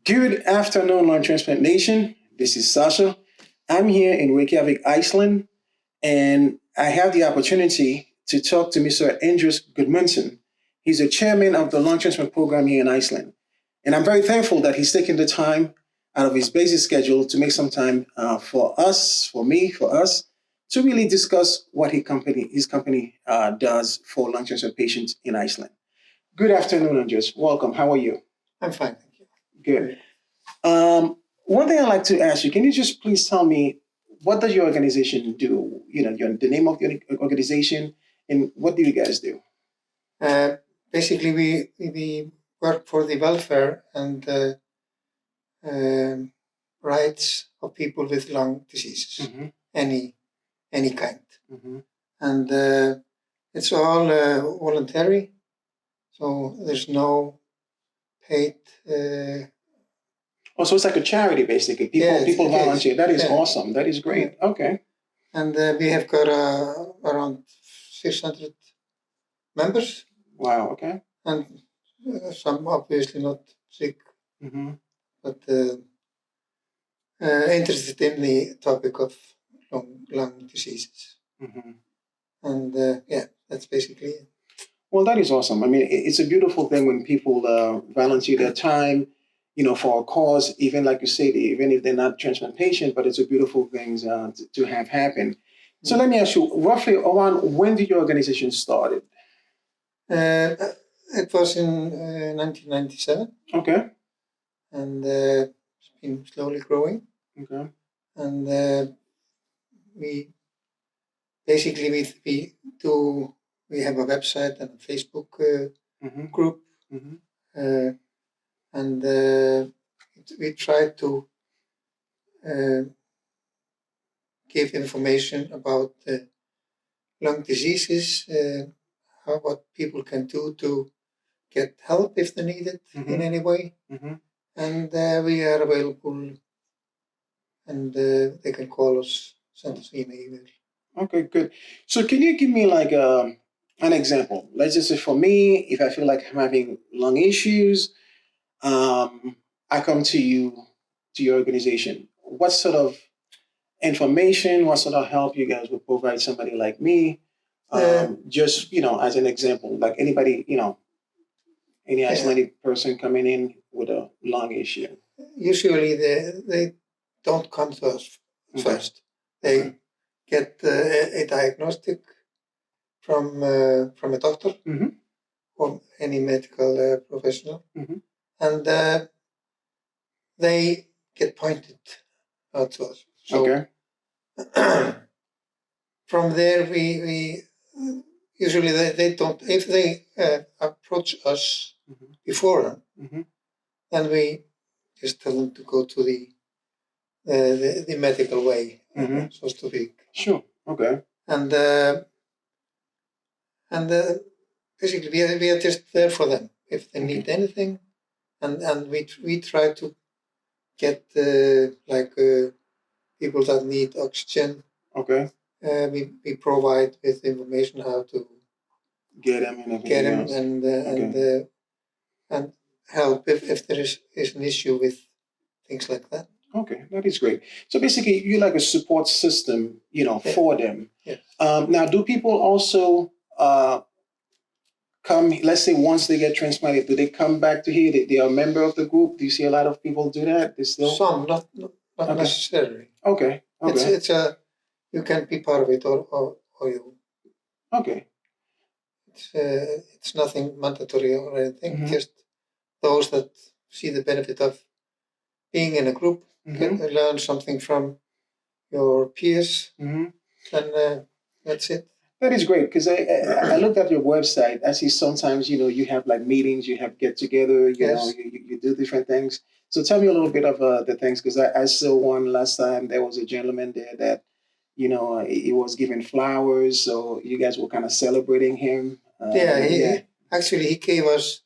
Good afternoon, Lung Transplant Nation. This is Sasha. I'm here in Reykjavik, Iceland, and I have the opportunity to talk to Mr. Andrjes Guðmundsson. He's the chairman of the lung transplant program here in Iceland. And I'm very thankful that he's taken the time out of his busy schedule to make some time for us, for me, for us, to really discuss what his company does for lung transplant patients in Iceland. Good afternoon, Andrjes. Welcome. How are you? I'm fine, thank you. Good. One thing I'd like to ask you, can you just please tell me, what does your organization do? The name of your organization, and what do you guys do? Basically, we work for the welfare and rights of people with lung diseases, any kind. And it's all voluntary, so there's no paid. So it's like a charity, basically. People volunteer. That is awesome. That is great. Yeah. Okay. And we have got around 600 members. Wow. Okay. And some obviously not sick, but interested in the topic of lung diseases. And that's basically it. Well, that is awesome. I mean, it's a beautiful thing when people volunteer their time, for a cause, even like you said, even if they're not transplant patient, but it's a beautiful thing to have happen. So let me ask you, roughly around when did your organization started? It was in 1997. Okay. And it's been slowly growing. Okay. And we basically we have a website and a Facebook group. And we try to give information about lung diseases, what people can do to get help if they need it in any way. And we are available, and they can call us, send us email. Okay, good. So can you give me like an example? Let's just say for me, if I feel like I'm having lung issues, I come to you, to your organization. What sort of information, what sort of help you guys would provide somebody like me? Just, as an example, like anybody, any Icelandic person coming in with a lung issue. Usually they don't come to us first. They get a diagnostic from a doctor or any medical professional. And they get pointed out to us. So from there, we usually they don't. If they approach us before then we just tell them to go to the medical way, so to speak. Sure. Okay. And basically we are just there for them if they need anything. And we try to get people that need oxygen. Okay. We provide with information how to get them and help if there is an issue with things like that. Okay, that is great. So basically, you're like a support system, for them. Yes. Now, do people also come, let's say once they get transplanted, do they come back to here? They are a member of the group? Do you see a lot of people do that? Some, not necessarily. Okay. It's you can be part of it or you. Okay. It's nothing mandatory or anything. Just those that see the benefit of being in a group can learn something from your peers. Then that's it. That is great, because I looked at your website. I see sometimes, you have like meetings, you have get together, you do different things. So tell me a little bit of the things, because I saw one last time. There was a gentleman there that, he was giving flowers. So you guys were kind of celebrating him. Actually, he gave us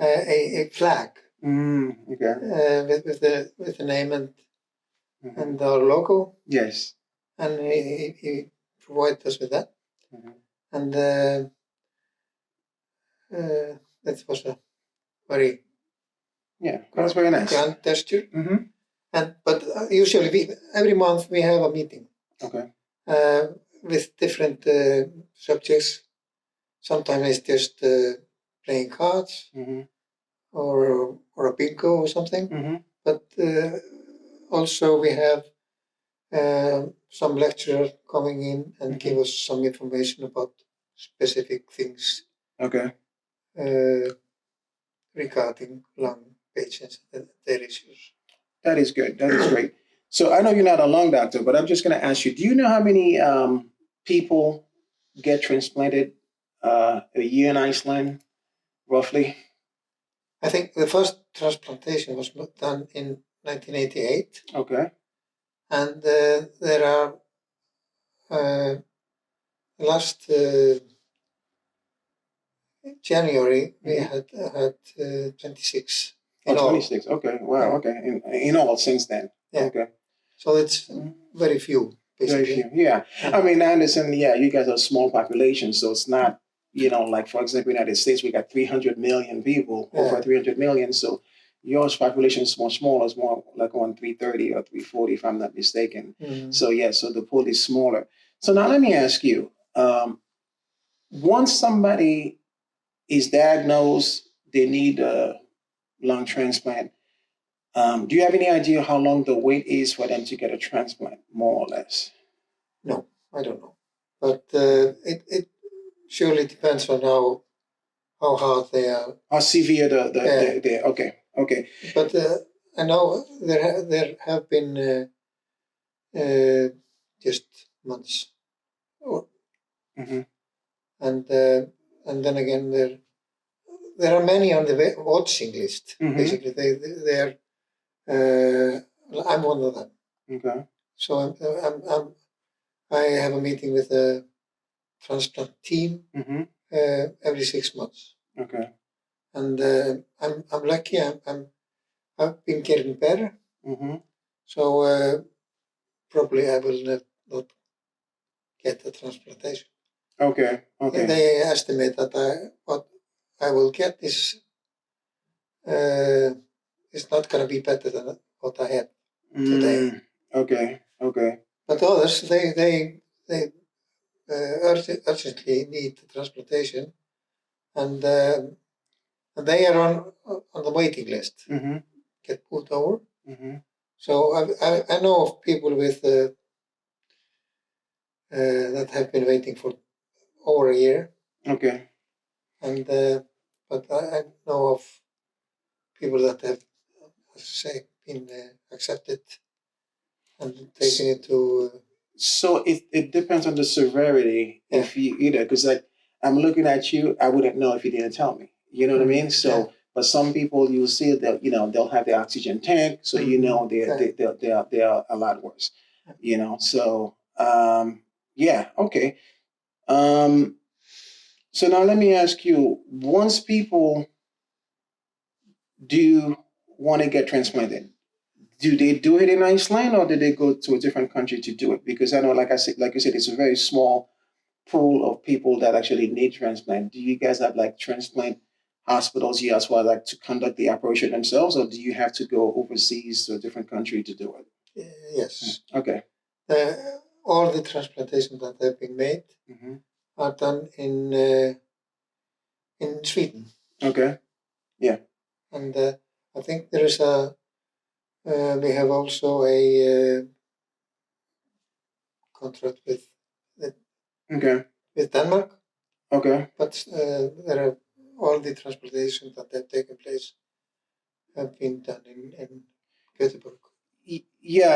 a flag. Okay. With the name and our logo. Yes. And he provided us with that. And that was a very Yeah, that's very nice. Grand gesture. Mm-hmm. But usually every month we have a meeting. Okay. With different subjects. Sometimes it's just playing cards Mm-hmm. or a bingo or something. Mm-hmm. But also we have some lecturer coming in and give us some information about specific things. Okay. Regarding lung patients and their issues. That is good. That is great. So I know you're not a lung doctor, but I'm just going to ask you: do you know how many people get transplanted a year in Iceland, roughly? I think the first transplantation was done in 1988. Okay. And there are last January we had 26 in all. 26. Okay. Wow. Okay. In all since then. Yeah. Okay. So it's very few, basically. Very few. Yeah. I mean, I understand. Yeah, you guys are a small population, so it's not. Like for example, United States, we got 300 million people, over 300 million. So yours population is more smaller. It's more like on 330 or 340, if I'm not mistaken. Mm-hmm. So yeah, so the pool is smaller. So now let me ask you: once somebody is diagnosed, they need a lung transplant. Do you have any idea how long the wait is for them to get a transplant, more or less? No, I don't know. But it surely depends on how hard they are. How severe the okay. But I know there have been just months, Mm-hmm. and then again there are many on the watching list. Mm-hmm. Basically, they're I'm one of them. Okay. So I have a meeting with the transplant team every 6 months. Okay. And I'm lucky. I've been getting better. Mm-hmm. So probably I will not get the transplantation. Okay. Okay. They estimate that what I will get is not going to be better than what I have today. Okay. Okay. But others, they urgently need the transplantation, and they are on the waiting list. Mm-hmm. Get put over. Mm-hmm. So I know of people with that have been waiting for over a year. Okay. And but I know of people that have, say, been accepted and taken into. So it depends on the severity. Yeah. If you because like I'm looking at you, I wouldn't know if you didn't tell me. You know what I mean? So, but some people you'll see that they'll have the oxygen tank, so they're a lot worse. So yeah, okay. So now let me ask you: once people do want to get transplanted, do they do it in Iceland or do they go to a different country to do it? Because I know, like you said, it's a very small pool of people that actually need transplant. Do you guys have like transplant hospitals here as well, like to conduct the operation themselves, or do you have to go overseas to a different country to do it? Yes. Okay. All the transplantations that have been made are done in Sweden. Okay. Yeah. And I think there is we have also a contract with Denmark. Okay. But there are all the transplantations that have taken place have been done in Göteborg. Yeah.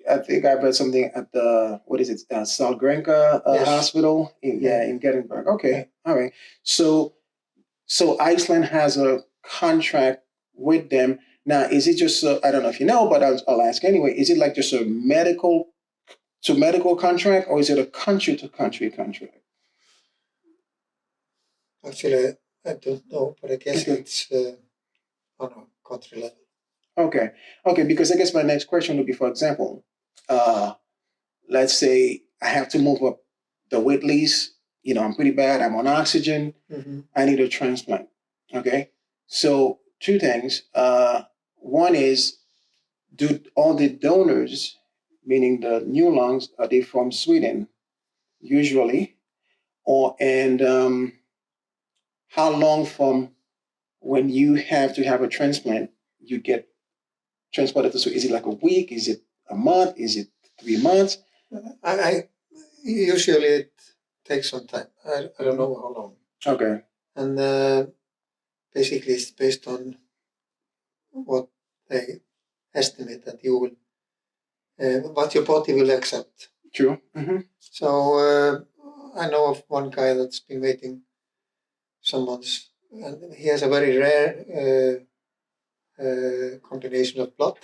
I think I read something at the Salgrenka Hospital in Gothenburg. Okay, all right. So Iceland has a contract with them now. Is it just I don't know if you know, but I'll ask anyway. Is it like just a medical to medical contract, or is it a country to country contract? Actually, I don't know, but I guess it's on a country level. Okay, because I guess my next question would be, for example, let's say I have to move up the wait list. I'm pretty bad. I'm on oxygen. I need a transplant. Okay, so two things. One is, do all the donors, meaning the new lungs, are they from Sweden usually, and how long from when you have to have a transplant you get transported to Sweden? Is it like a week? Is it a month? Is it 3 months? I usually it takes some time. I don't know how long. Okay. And basically it's based on what they estimate that you will, what your body will accept. True. Mm-hmm. So I know of one guy that's been waiting some months, and he has a very rare combination of blood.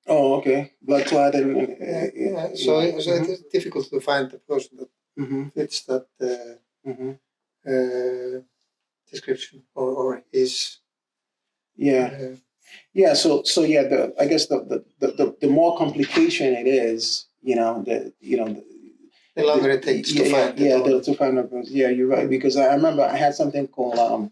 Oh, okay. Blood clot and So it's difficult to find the person that fits that description or his. Yeah. Yeah. So yeah. I guess the more complication it is, the longer it takes to find it. Yeah, to find out. Yeah, you're right. Because I remember I had something called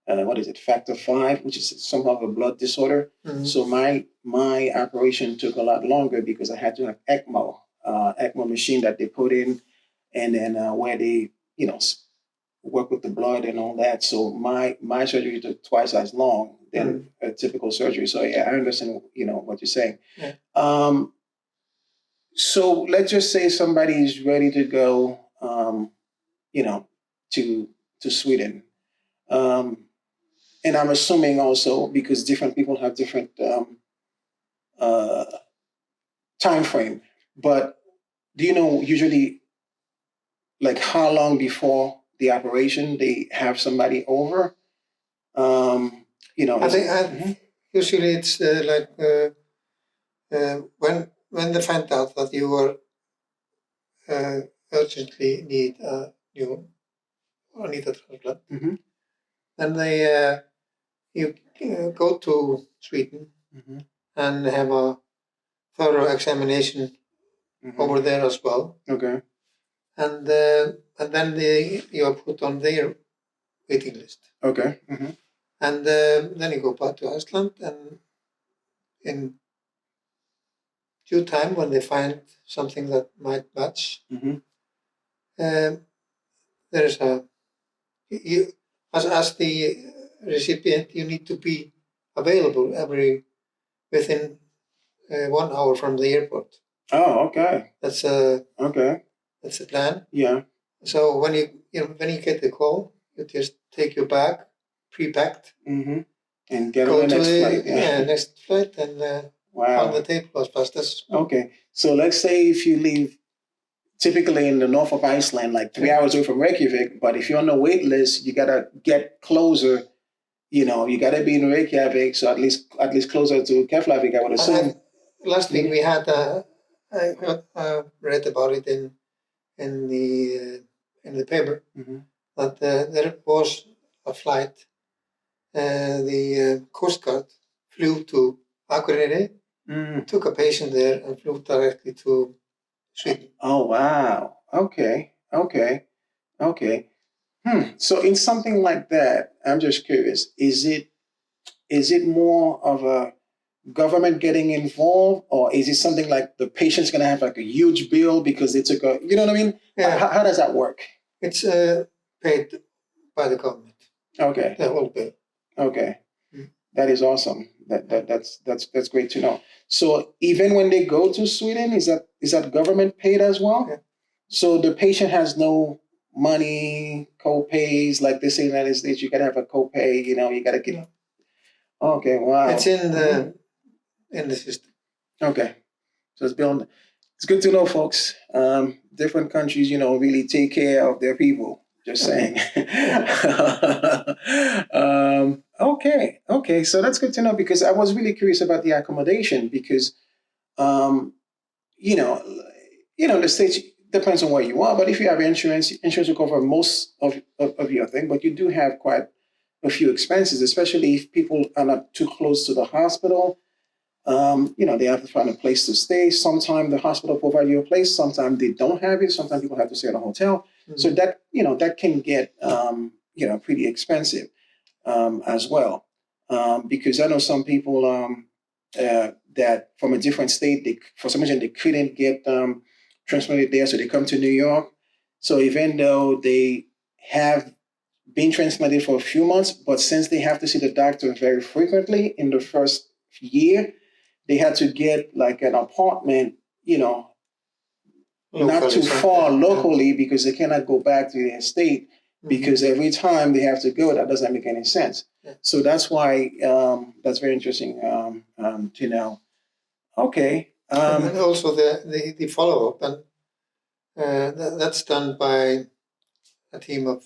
what is it, factor V, which is some of a blood disorder. Mm-hmm. So my operation took a lot longer because I had to have ECMO machine that they put in, and then where they work with the blood and all that. So my surgery took twice as long than a typical surgery. So yeah, I understand what you're saying. Yeah. So let's just say somebody is ready to go, to Sweden. And I'm assuming also because different people have different time frame. But do you know usually like how long before the operation they have somebody over? I think usually it's when they find out that you will urgently need a transplant, then you go to Sweden and have a thorough examination over there as well. Okay. And then you are put on their waiting list. Okay. And then you go back to Iceland, and in due time, when they find something that might match, there is as the recipient, you need to be available within 1 hour from the airport. Oh, okay. That's That's the plan. Yeah. So when you get the call, you just take your bag, pre-packed, and get on the next flight. Yeah, next flight, and on the table as fast as. Okay, so let's say if you leave typically in the north of Iceland, like 3 hours away from Reykjavik, but if you're on the wait list, you gotta get closer. You gotta be in Reykjavik, so at least closer to Keflavik, I would assume. Last week we had I read about it in the paper that there was a flight. The Coast Guard flew to Akureyri, took a patient there, and flew directly to Sweden. Oh wow! Okay. So in something like that, I'm just curious: is it more of a government getting involved, or is it something like the patient's going to have like a huge bill because they took a, you know what I mean? Yeah. How does that work? It's paid by the government. Okay. The whole bill. Okay. That is awesome. That's great to know. So even when they go to Sweden, is that government paid as well? Yeah. So the patient has no money, co-pays, like they say in the United States, you gotta have a co-pay, you gotta get. Okay, wow. It's in the system. Okay. So it's good to know, folks. Different countries, really take care of their people. Just saying. Okay. So that's good to know because I was really curious about the accommodation because, the States depends on where you are, but if you have insurance will cover most of your thing, but you do have quite a few expenses, especially if people are not too close to the hospital. They have to find a place to stay. Sometimes the hospital provides you a place. Sometimes they don't have it. Sometimes people have to stay at a hotel. So that can get, pretty expensive as well. because I know some people that from a different state, for some reason they couldn't get transplanted there, so they come to New York. So even though they have been transplanted for a few months, but since they have to see the doctor very frequently in the first year, they had to get like an apartment, not too far locally, because they cannot go back to their state, because every time they have to go, that doesn't make any sense. Yeah. So that's why that's very interesting to know. Okay. And also the follow-up, and that's done by a team of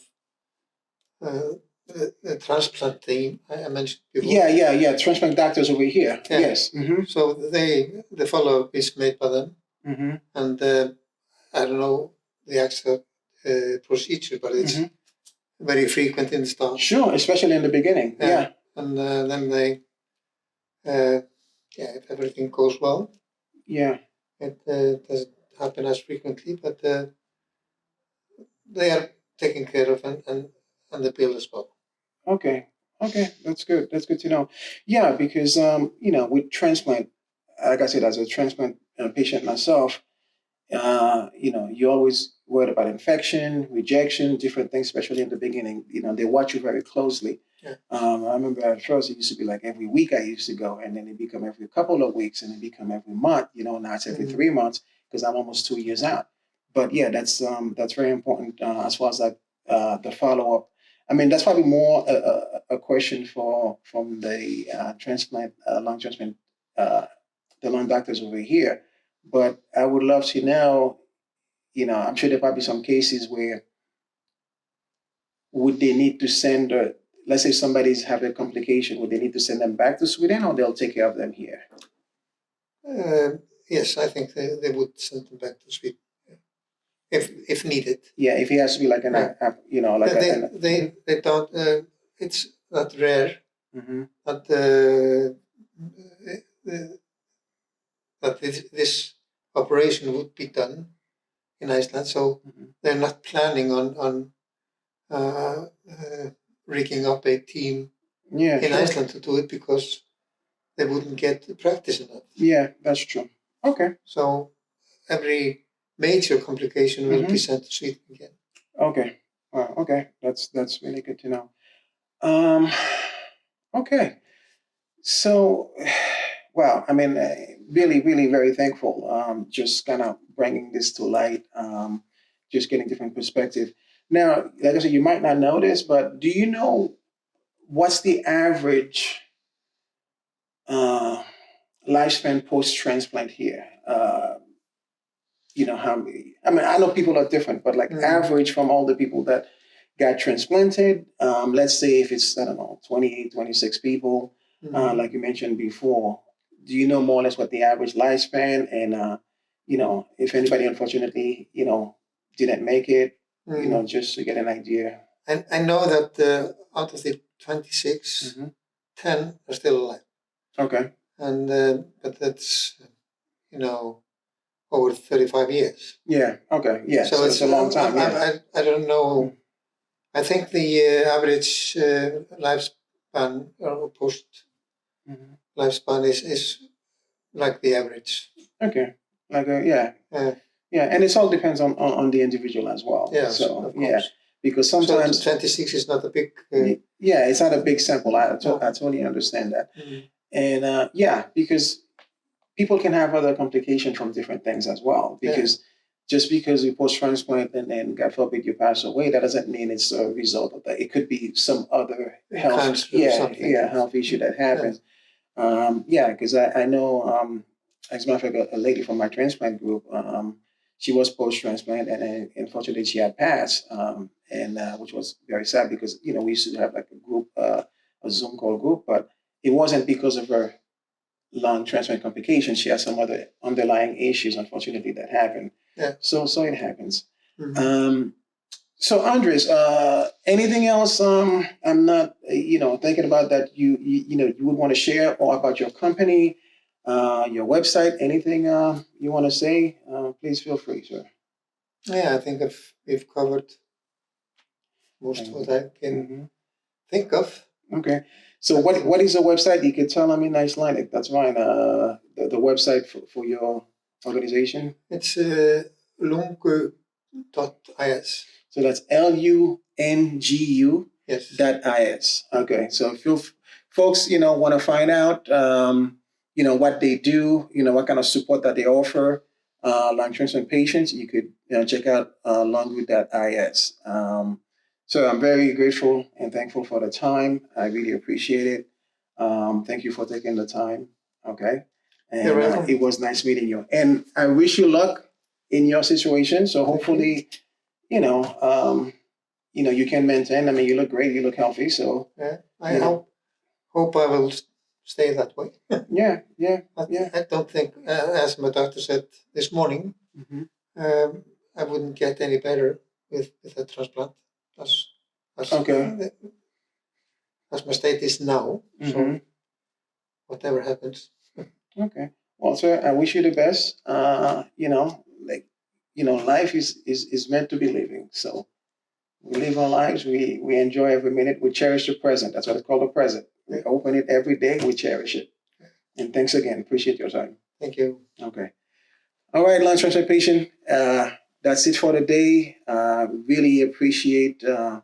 the transplant team I mentioned before. Yeah. Transplant doctors over here. Yeah. Yes. So the follow-up is made by them, and I don't know the actual procedure, but it's very frequent in the start. Sure, especially in the beginning. Yeah. And then they, if everything goes well, it doesn't happen as frequently, but they are taken care of and the bill as well. Okay, that's good. That's good to know. Yeah, because with transplant, like I said, as a transplant patient myself, you're always worried about infection, rejection, different things, especially in the beginning. They watch you very closely. Yeah. I remember at first it used to be like every week I used to go, and then it become every couple of weeks, and it become every month. Now it's every 3 months because I'm almost 2 years out. But yeah, that's very important as far as like the follow up. I mean, that's probably more a question from the transplant lung transplant the lung doctors over here. But I would love to know, I'm sure there probably some cases where would they need to send, let's say somebody's having a complication, would they need to send them back to Sweden, or they'll take care of them here? Yes, I think they would send them back to Sweden if needed. Yeah, if he has to be like they don't. It's not rare that that this operation would be done in Iceland. So they're not planning on rigging up a team in Iceland to do it, because they wouldn't get the practice enough. Yeah, that's true. Okay. So every major complication will be sent to Sweden again. Okay. Okay. That's really good to know. Okay. So, wow. I mean, really, really very thankful. Just kind of bringing this to light. Just getting different perspective. Now, like I said, you might not know this, but do you know what's the average lifespan post-transplant here? How many? I mean, I know people are different, but like average from all the people that got transplanted, let's say if it's, I don't know, 28, 26 people, like you mentioned before, do you know more or less what the average lifespan, and, if anybody unfortunately, didn't make it, just to get an idea? I know that out of the 26, 10 are still alive. Okay. And but that's over 35 years. Yeah. Okay. Yeah. So it's a long time. I don't know. I think the average lifespan or post lifespan is like the average. Okay. Yeah, and it all depends on the individual as well. Yeah. So because sometimes 26 is not a big. It's not a big sample. I totally understand that. And because people can have other complications from different things as well. Because just because you post transplant and then God forbid you pass away, that doesn't mean it's a result of that. It could be some other health health issue that happens. Because I know, as a matter of fact, a lady from my transplant group, she was post-transplant, and then unfortunately she had passed, and which was very sad, because we used to have like a group, a Zoom call group, but it wasn't because of her lung transplant complications. She had some other underlying issues, unfortunately, that happened. Yeah. So it happens. So Andres, anything else? I'm not, thinking about that. You would want to share, or about your company, your website. Anything you want to say? Please feel free, sir. Yeah, I think we've covered most of what I can think of. Okay. So what is the website? You can tell them in Icelandic. That's fine. The website for your organization. It's lungu.is. So that's LUNGU. Yes. .is. Okay. So if you folks, want to find out, what they do, what kind of support that they offer, lung transplant patients, you could check out lungu.is. So I'm very grateful and thankful for the time. I really appreciate it. Thank you for taking the time. Okay. And You're welcome. it was nice meeting you. And I wish you luck in your situation. So hopefully, you can maintain. I mean, you look great. You look healthy. So yeah, I hope I will stay that way. yeah. I don't think, as my doctor said this morning, I wouldn't get any better with a transplant as my state is now. So whatever happens. Okay. Well, sir, I wish you the best. Life is meant to be living. So we live our lives. We enjoy every minute. We cherish the present. That's what it's called, the present. We open it every day. We cherish it. And thanks again. Appreciate your time. Thank you. Okay. All right, lung transplant patient. That's it for the day. Really appreciate Mr.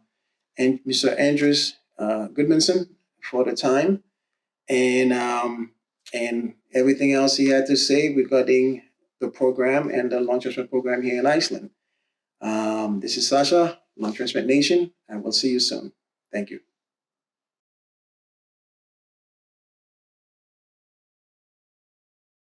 Andrjes Guðmundsson for the time and everything else he had to say regarding the program and the lung transplant program here in Iceland. This is Sasha, Lung Transplant Nation, and we'll see you soon. Thank you.